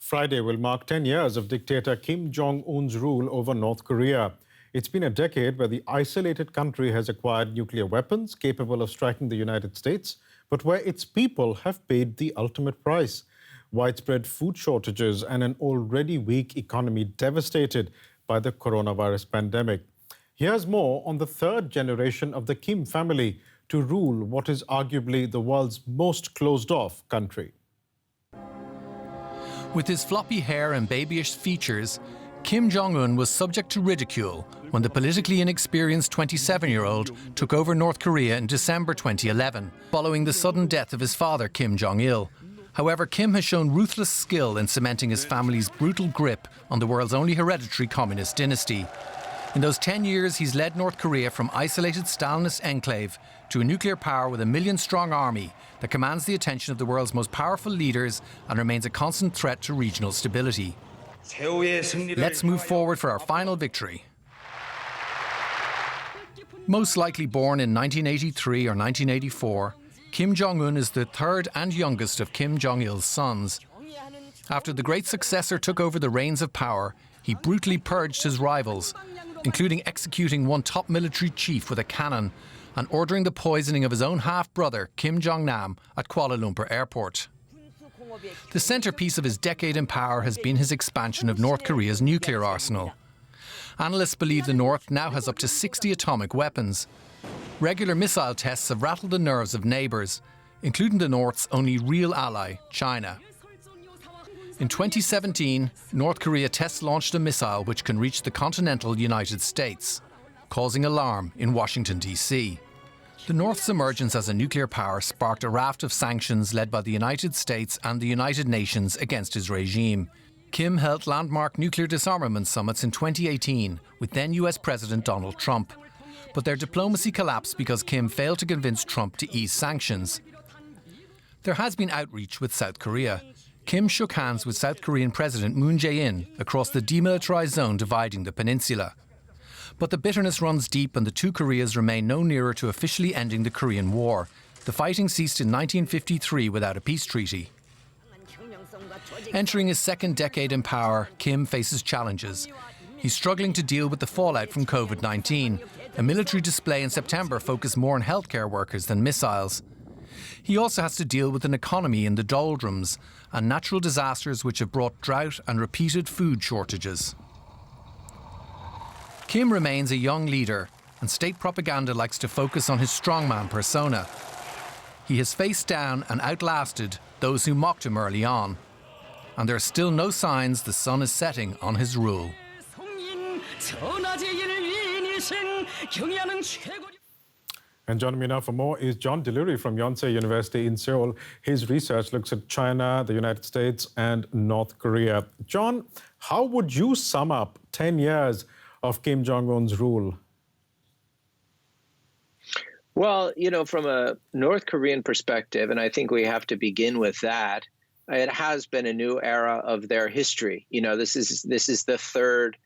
Friday will mark 10 years of dictator Kim Jong Un's rule over North Korea. It's been a decade where the isolated country has acquired nuclear weapons capable of striking the United States, but where its people have paid the ultimate price. Widespread food shortages and an already weak economy devastated by the coronavirus pandemic. Here's more on the third generation of the Kim family to rule what is arguably the world's most closed-off country. With his floppy hair and babyish features, Kim Jong Un was subject to ridicule when the politically inexperienced 27-year-old took over North Korea in December 2011, following the sudden death of his father, Kim Jong Il. However, Kim has shown ruthless skill in cementing his family's brutal grip on the world's only hereditary communist dynasty. In those 10 years, he's led North Korea from isolated Stalinist enclave to a nuclear power with a million-strong army that commands the attention of the world's most powerful leaders and remains a constant threat to regional stability. Let's move forward for our final victory. Most likely born in 1983 or 1984, Kim Jong Un is the third and youngest of Kim Jong-il's sons. After the great successor took over the reins of power, he brutally purged his rivals, including executing one top military chief with a cannon and ordering the poisoning of his own half-brother, Kim Jong-nam, at Kuala Lumpur Airport. The centrepiece of his decade in power has been his expansion of North Korea's nuclear arsenal. Analysts believe the North now has up to 60 atomic weapons. Regular missile tests have rattled the nerves of neighbours, including the North's only real ally, China. In 2017, North Korea test-launched a missile which can reach the continental United States, causing alarm in Washington, D.C. The North's emergence as a nuclear power sparked a raft of sanctions led by the United States and the United Nations against his regime. Kim held landmark nuclear disarmament summits in 2018 with then US President Donald Trump. But their diplomacy collapsed because Kim failed to convince Trump to ease sanctions. There has been outreach with South Korea. Kim shook hands with South Korean President Moon Jae-in across the demilitarized zone dividing the peninsula. But the bitterness runs deep and the two Koreas remain no nearer to officially ending the Korean War. The fighting ceased in 1953 without a peace treaty. Entering his second decade in power, Kim faces challenges. He's struggling to deal with the fallout from COVID-19. A military display in September focused more on healthcare workers than missiles. He also has to deal with an economy in the doldrums and natural disasters which have brought drought and repeated food shortages. Kim remains a young leader, and state propaganda likes to focus on his strongman persona. He has faced down and outlasted those who mocked him early on. And there are still no signs the sun is setting on his rule. And joining me now for more is John Delirie from Yonsei University in Seoul. His research looks at China, the United States, and North Korea. John, how would you sum up 10 years of Kim Jong-un's rule? Well, from a North Korean perspective, and I think we have to begin with that, it has been a new era of their history. This is the third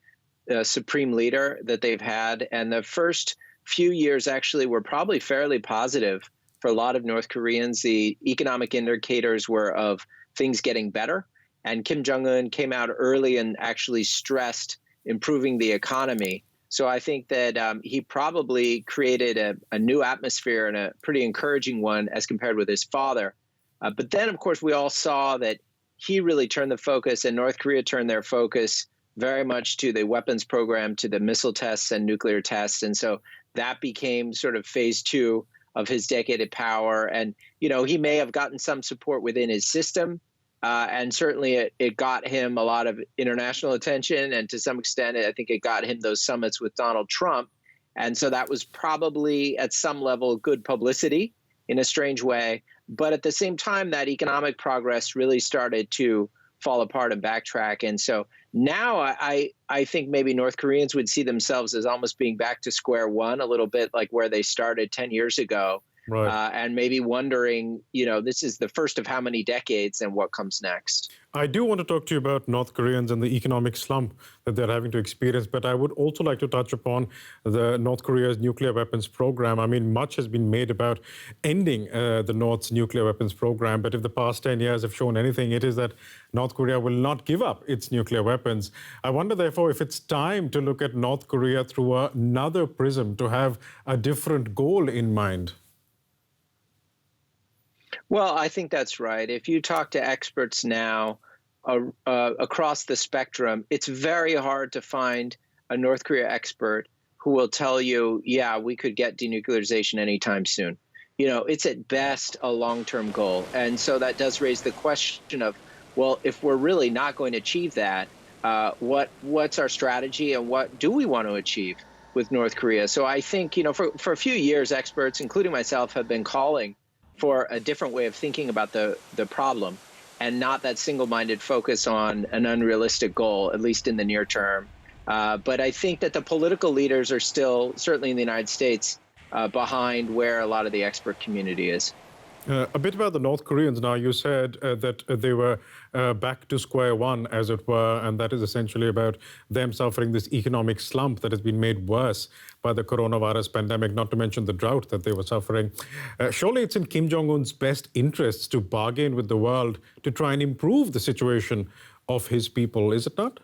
supreme leader that they've had, and the first few years actually were probably fairly positive for a lot of North Koreans. The economic indicators were of things getting better, and Kim Jong-un came out early and actually stressed improving the economy. So I think that he probably created a new atmosphere and a pretty encouraging one as compared with his father. But then, of course, we all saw that he really turned the focus, and North Korea turned their focus very much to the weapons program, to the missile tests and nuclear tests. And so that became sort of phase two of his decade of power. And, he may have gotten some support within his system. And certainly it got him a lot of international attention. And to some extent, I think it got him those summits with Donald Trump. And so that was probably at some level good publicity in a strange way. But at the same time, that economic progress really started to fall apart and backtrack. And so now I think maybe North Koreans would see themselves as almost being back to square one, a little bit like where they started 10 years ago. and maybe wondering, this is the first of how many decades and what comes next. I do want to talk to you about North Koreans and the economic slump that they're having to experience, but I would also like to touch upon the North Korea's nuclear weapons program. I mean, much has been made about ending the North's nuclear weapons program, but if the past 10 years have shown anything, it is that North Korea will not give up its nuclear weapons. I wonder, therefore, if it's time to look at North Korea through another prism, to have a different goal in mind. Well, I think that's right. If you talk to experts now across the spectrum, it's very hard to find a North Korea expert who will tell you, yeah, we could get denuclearization anytime soon. It's at best a long-term goal. And so that does raise the question of, well, if we're really not going to achieve that, what's our strategy and what do we want to achieve with North Korea? So I think, for a few years, experts, including myself, have been calling for a different way of thinking about the problem, and not that single-minded focus on an unrealistic goal, at least in the near term. But I think that the political leaders are still, certainly in the United States, behind where a lot of the expert community is. A bit about the North Koreans now. You said that they were back to square one, as it were, and that is essentially about them suffering this economic slump that has been made worse by the coronavirus pandemic, not to mention the drought that they were suffering. Surely it's in Kim Jong Un's best interests to bargain with the world to try and improve the situation of his people, is it not?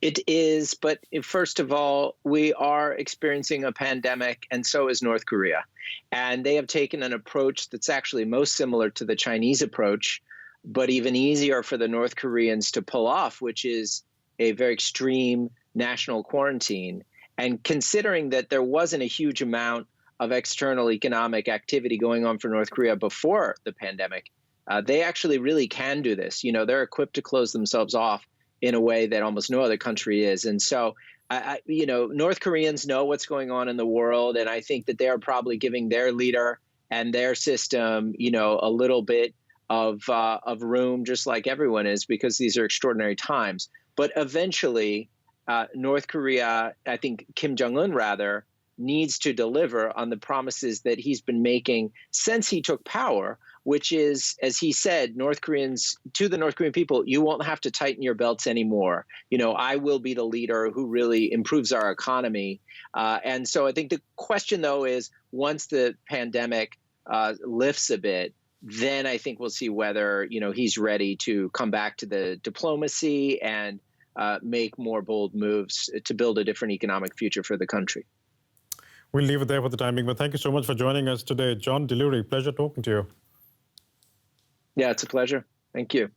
It is, but first of all, we are experiencing a pandemic, and so is North Korea. And they have taken an approach that's actually most similar to the Chinese approach, but even easier for the North Koreans to pull off, which is a very extreme national quarantine. And considering that there wasn't a huge amount of external economic activity going on for North Korea before the pandemic, they actually really can do this. They're equipped to close themselves off in a way that almost no other country is. And so, North Koreans know what's going on in the world, and I think that they are probably giving their leader and their system, a little bit of room, just like everyone is, because these are extraordinary times. But eventually, North Korea, I think Kim Jong Un rather, needs to deliver on the promises that he's been making since he took power, which is, as he said, to the North Korean people, you won't have to tighten your belts anymore. I will be the leader who really improves our economy. And so I think the question, though, is once the pandemic lifts a bit, then I think we'll see whether, he's ready to come back to the diplomacy and make more bold moves to build a different economic future for the country. We'll leave it there for the time being, but thank you so much for joining us today. John Delirie, pleasure talking to you. Yeah, it's a pleasure. Thank you.